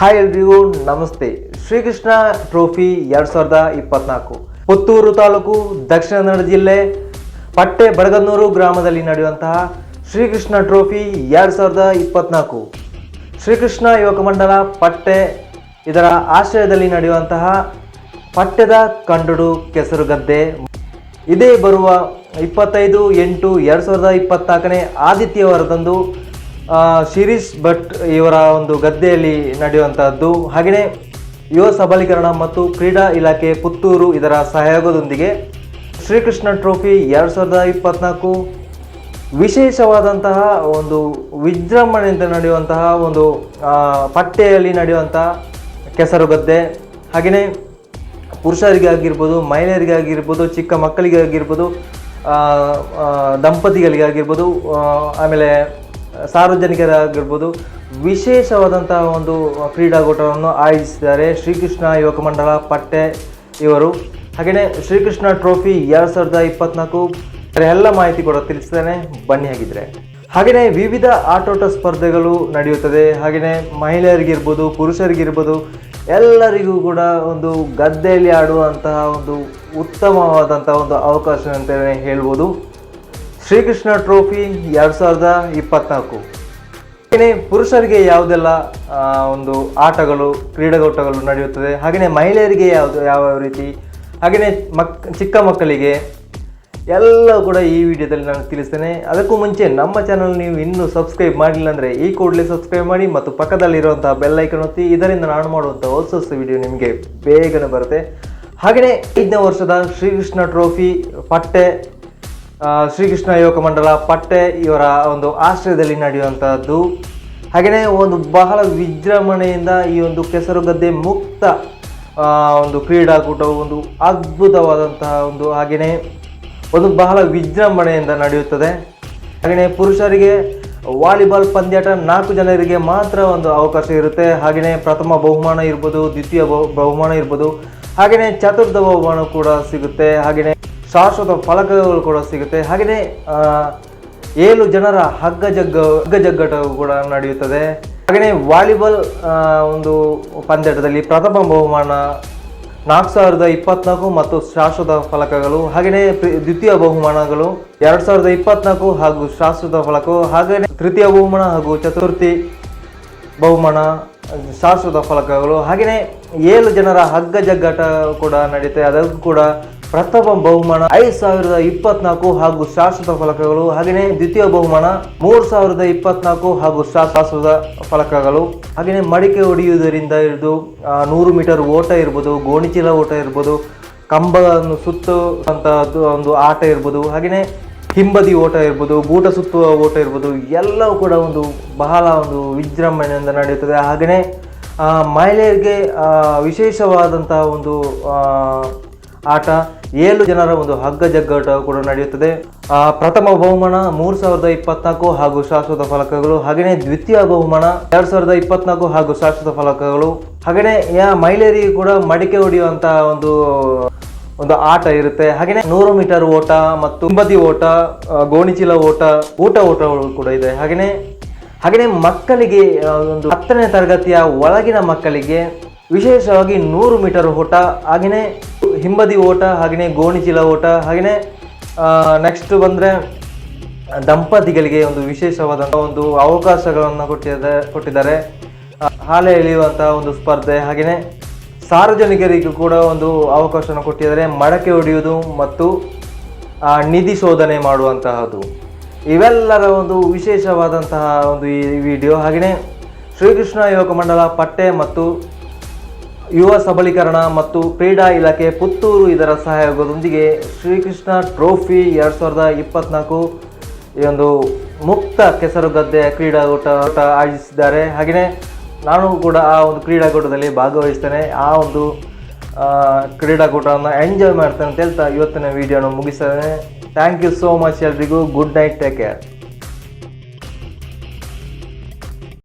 Hi ಎಲ್ರಿಗೂ ನಮಸ್ತೆ. Shrikrishna trophy 2024 Puttur taluk Dakshina Kannada ಜಿಲ್ಲೆ ಪಟ್ಟೆ ಬಡಗನ್ನೂರು ಗ್ರಾಮದಲ್ಲಿ ನಡೆಯುವಂತಹ ಶ್ರೀಕೃಷ್ಣ ಟ್ರೋಫಿ 2024 ಶ್ರೀಕೃಷ್ಣ ಯುವಕ ಮಂಡಲ ಪಟ್ಟೆ ಇದರ ಆಶ್ರಯದಲ್ಲಿ ನಡೆಯುವಂತಹ ಪಟ್ಟೆದ ಕಂಡುಡು ಕೆಸರುಗದ್ದೆ ಇದೇ ಬರುವ 25/8/2024 ಆದಿತ್ಯವಾರದಂದು ಶಿರೀಶ್ ಭಟ್ ಇವರ ಒಂದು ಗದ್ದೆಯಲ್ಲಿ ನಡೆಯುವಂತಹದ್ದು. ಹಾಗೆಯೇ ಯುವ ಸಬಲೀಕರಣ ಮತ್ತು ಕ್ರೀಡಾ ಇಲಾಖೆ ಪುತ್ತೂರು ಇದರ ಸಹಯೋಗದೊಂದಿಗೆ ಶ್ರೀಕೃಷ್ಣ ಟ್ರೋಫಿ 2024 ವಿಶೇಷವಾದಂತಹ ಒಂದು ವಿಜೃಂಭಣೆಯಿಂದ ನಡೆಯುವಂತಹ ಒಂದು ಪಟ್ಟೆಯಲ್ಲಿ ನಡೆಯುವಂತಹ ಕೆಸರುಗದ್ದೆ. ಹಾಗೆಯೇ ಪುರುಷರಿಗೆ ಆಗಿರ್ಬೋದು, ಮಹಿಳೆಯರಿಗೆ ಆಗಿರ್ಬೋದು, ಚಿಕ್ಕ ಮಕ್ಕಳಿಗೆ ಆಗಿರ್ಬೋದು, ದಂಪತಿಗಳಿಗಾಗಿರ್ಬೋದು, ಆಮೇಲೆ ಸಾರ್ವಜನಿಕರಾಗಿರ್ಬೋದು ವಿಶೇಷವಾದಂತಹ ಒಂದು ಕ್ರೀಡಾಕೂಟವನ್ನು ಆಯೋಜಿಸಿದ್ದಾರೆ ಶ್ರೀಕೃಷ್ಣ ಯುವಕ ಮಂಡಲ ಪಟ್ಟೆ ಇವರು. ಹಾಗೆಯೇ ಶ್ರೀಕೃಷ್ಣ ಟ್ರೋಫಿ 2024 ಎಲ್ಲ ಮಾಹಿತಿ ಕೂಡ ತಿಳಿಸ್ತೇನೆ, ಬನ್ನಿ ಆಗಿದ್ರೆ. ಹಾಗೆಯೇ ವಿವಿಧ ಆಟೋಟ ಸ್ಪರ್ಧೆಗಳು ನಡೆಯುತ್ತದೆ. ಹಾಗೆಯೇ ಮಹಿಳೆಯರಿಗಿರ್ಬೋದು, ಪುರುಷರಿಗಿರ್ಬೋದು ಎಲ್ಲರಿಗೂ ಕೂಡ ಒಂದು ಗದ್ದೆಯಲ್ಲಿ ಆಡುವಂತಹ ಒಂದು ಉತ್ತಮವಾದಂತಹ ಒಂದು ಅವಕಾಶ ಅಂತಲೇ ಹೇಳ್ಬೋದು ಶ್ರೀಕೃಷ್ಣ ಟ್ರೋಫಿ 2024. ಹಾಗೆಯೇ ಪುರುಷರಿಗೆ ಯಾವುದೆಲ್ಲ ಒಂದು ಆಟಗಳು ಕ್ರೀಡಾಕೂಟಗಳು ನಡೆಯುತ್ತದೆ, ಹಾಗೆಯೇ ಮಹಿಳೆಯರಿಗೆ ಯಾವ ರೀತಿ, ಹಾಗೆಯೇ ಚಿಕ್ಕ ಮಕ್ಕಳಿಗೆ ಎಲ್ಲ ಕೂಡ ಈ ವಿಡಿಯೋದಲ್ಲಿ ನಾನು ತಿಳಿಸ್ತೇನೆ. ಅದಕ್ಕೂ ಮುಂಚೆ ನಮ್ಮ ಚಾನಲ್ ನೀವು ಇನ್ನೂ ಸಬ್ಸ್ಕ್ರೈಬ್ ಮಾಡಿಲ್ಲ ಅಂದರೆ ಈ ಕೂಡಲೇ ಸಬ್ಸ್ಕ್ರೈಬ್ ಮಾಡಿ ಮತ್ತು ಪಕ್ಕದಲ್ಲಿರುವಂತಹ ಬೆಲ್ ಐಕನ್ ಒತ್ತಿ. ಇದರಿಂದ ನಾನು ಮಾಡುವಂಥ ಹೊಸ ವಿಡಿಯೋ ನಿಮಗೆ ಬೇಗನೆ ಬರುತ್ತೆ. ಹಾಗೆಯೇ 5ನೇ ವರ್ಷದ ಶ್ರೀಕೃಷ್ಣ ಟ್ರೋಫಿ ಪಟ್ಟೆ ಶ್ರೀಕೃಷ್ಣ ಯುವಕ ಮಂಡಲ ಪಟ್ಟೆ ಇವರ ಒಂದು ಆಶ್ರಯದಲ್ಲಿ ನಡೆಯುವಂತಹದ್ದು. ಹಾಗೆಯೇ ಒಂದು ಬಹಳ ವಿಜೃಂಭಣೆಯಿಂದ ಈ ಒಂದು ಕೆಸರುಗದ್ದೆ ಮುಕ್ತ ಒಂದು ಕ್ರೀಡಾಕೂಟವು ಒಂದು ಅದ್ಭುತವಾದಂತಹ ಒಂದು ಹಾಗೆಯೇ ಒಂದು ಬಹಳ ವಿಜೃಂಭಣೆಯಿಂದ ನಡೆಯುತ್ತದೆ. ಹಾಗೆಯೇ ಪುರುಷರಿಗೆ ವಾಲಿಬಾಲ್ ಪಂದ್ಯಾಟ 4 ಜನರಿಗೆ ಮಾತ್ರ ಒಂದು ಅವಕಾಶ ಇರುತ್ತೆ. ಹಾಗೆಯೇ ಪ್ರಥಮ ಬಹುಮಾನ ಇರ್ಬೋದು, ದ್ವಿತೀಯ ಬಹುಮಾನ ಇರ್ಬೋದು, ಹಾಗೆಯೇ ಚತುರ್ಥ ಬಹುಮಾನ ಕೂಡ ಸಿಗುತ್ತೆ. ಹಾಗೆಯೇ ಶಾಶ್ವತ ಫಲಕಗಳು ಕೂಡ ಸಿಗುತ್ತೆ. ಹಾಗೆಯೇ 7 ಜನರ ಹಗ್ಗ ಜಗ್ಗಾಟವು ಕೂಡ ನಡೆಯುತ್ತದೆ. ಹಾಗೆಯೇ ವಾಲಿಬಾಲ್ ಒಂದು ಪಂದ್ಯಾಟದಲ್ಲಿ ಪ್ರಥಮ ಬಹುಮಾನ 4024 ಮತ್ತು ಶಾಶ್ವತ ಫಲಕಗಳು, ಹಾಗೆಯೇ ದ್ವಿತೀಯ ಬಹುಮಾನಗಳು 2024 ಹಾಗೂ ಶಾಶ್ವತ ಫಲಕವು, ಹಾಗೆಯೇ ತೃತೀಯ ಬಹುಮಾನ ಹಾಗೂ ಚತುರ್ಥಿ ಬಹುಮಾನ ಶಾಶ್ವತ ಫಲಕಗಳು. ಹಾಗೆಯೇ 7 ಜನರ ಹಗ್ಗ ಜಗ್ಗಾಟ ಕೂಡ ನಡೆಯುತ್ತೆ, ಅದಕ್ಕೂ ಕೂಡ ಪ್ರಥಮ ಬಹುಮಾನ 5024 ಹಾಗೂ ಶಾಶ್ವತ ಫಲಕಗಳು. ಹಾಗೆಯೇ ದ್ವಿತೀಯ ಬಹುಮಾನ 3024 ಹಾಗೂ ಶಾಶ್ವತ ಫಲಕಗಳು. ಹಾಗೆಯೇ ಮಡಿಕೆ ಹೊಡೆಯುವುದರಿಂದ ಹಿಡಿದು 100 ಮೀಟರ್ ಓಟ ಇರ್ಬೋದು, ಗೋಣಿಚೀಲ ಓಟ ಇರ್ಬೋದು, ಕಂಬವನ್ನು ಸುತ್ತುವಂತಹದ್ದು ಒಂದು ಆಟ ಇರ್ಬೋದು, ಹಾಗೆಯೇ ಹಿಂಬದಿ ಓಟ ಇರ್ಬೋದು, ಗೂಟ ಸುತ್ತುವ ಓಟ ಇರ್ಬೋದು, ಎಲ್ಲವೂ ಕೂಡ ಒಂದು ಬಹಳ ಒಂದು ವಿಜೃಂಭಣೆಯಿಂದ ನಡೆಯುತ್ತದೆ. ಹಾಗೆಯೇ ಮಹಿಳೆಯರಿಗೆ ವಿಶೇಷವಾದಂತಹ ಒಂದು ಆಟ 7 ಜನರ ಒಂದು ಹಗ್ಗ ಜಗ್ಗಾಟ ಕೂಡ ನಡೆಯುತ್ತದೆ. ಪ್ರಥಮ ಬಹುಮಾನ 3024 ಹಾಗೂ ಶಾಶ್ವತ ಫಲಕಗಳು, ಹಾಗೆಯೇ ದ್ವಿತೀಯ ಬಹುಮಾನ 2024 ಹಾಗೂ ಶಾಶ್ವತ ಫಲಕಗಳು. ಹಾಗೆಯೇ ಮಹಿಳೆಯರಿಗೆ ಕೂಡ ಮಡಿಕೆ ಹೊಡೆಯುವಂತಹ ಒಂದು ಆಟ ಇರುತ್ತೆ. ಹಾಗೆಯೇ 100 ಮೀಟರ್ ಓಟ ಮತ್ತು ಹಿಂಬದಿ ಓಟ, ಗೋಣಿಚೀಲ ಓಟ, ಓಟಗಳು ಕೂಡ ಇದೆ. ಹಾಗೆಯೇ ಮಕ್ಕಳಿಗೆ ಒಂದು 10ನೇ ತರಗತಿಯ ಒಳಗಿನ ಮಕ್ಕಳಿಗೆ ವಿಶೇಷವಾಗಿ 100 ಮೀಟರ್ ಓಟ, ಹಾಗೆಯೇ ಹಿಂಬದಿ ಓಟ, ಹಾಗೆಯೇ ಗೋಣಿಚೀಲ ಓಟ. ಹಾಗೆಯೇ ನೆಕ್ಸ್ಟ್ ಬಂದರೆ ದಂಪತಿಗಳಿಗೆ ಒಂದು ವಿಶೇಷವಾದಂಥ ಒಂದು ಅವಕಾಶಗಳನ್ನು ಕೊಟ್ಟಿದ್ದಾರೆ. ಹಾಲೆ ಎಳೆಯುವಂತಹ ಒಂದು ಸ್ಪರ್ಧೆ, ಹಾಗೆಯೇ ಸಾರ್ವಜನಿಕರಿಗೂ ಕೂಡ ಒಂದು ಅವಕಾಶವನ್ನು ಕೊಟ್ಟಿದ್ದಾರೆ. ಮಡಕೆ ಹೊಡೆಯುವುದು ಮತ್ತು ನಿಧಿ ಶೋಧನೆ ಮಾಡುವಂತಹದ್ದು, ಇವೆಲ್ಲರ ಒಂದು ವಿಶೇಷವಾದಂತಹ ಒಂದು ಈ ವಿಡಿಯೋ. ಹಾಗೆಯೇ ಶ್ರೀಕೃಷ್ಣ ಯುವಕ ಮಂಡಲ ಪಟ್ಟೆ ಮತ್ತು ಯುವ ಸಬಲೀಕರಣ ಮತ್ತು ಕ್ರೀಡಾ ಇಲಾಖೆ ಪುತ್ತೂರು ಇದರ ಸಹಯೋಗದೊಂದಿಗೆ ಶ್ರೀಕೃಷ್ಣ ಟ್ರೋಫಿ 2024 ಈ ಒಂದು ಮುಕ್ತ ಕೆಸರುಗದ್ದೆ ಕ್ರೀಡಾಕೂಟ ಆಯೋಜಿಸಿದ್ದಾರೆ. ಹಾಗೆಯೇ ನಾನು ಕೂಡ ಆ ಒಂದು ಕ್ರೀಡಾಕೂಟದಲ್ಲಿ ಭಾಗವಹಿಸ್ತೇನೆ. ಆ ಒಂದು ಕ್ರೀಡಾಕೂಟವನ್ನು ಎಂಜಾಯ್ ಮಾಡ್ತೇನೆ ಅಂತ ಹೇಳ್ತಾ ಇವತ್ತಿನ ವಿಡಿಯೋನ ಮುಗಿಸ್ತೇನೆ. ಥ್ಯಾಂಕ್ ಯು ಸೋ ಮಚ್ ಎಲ್ರಿಗೂ. Good night, take care.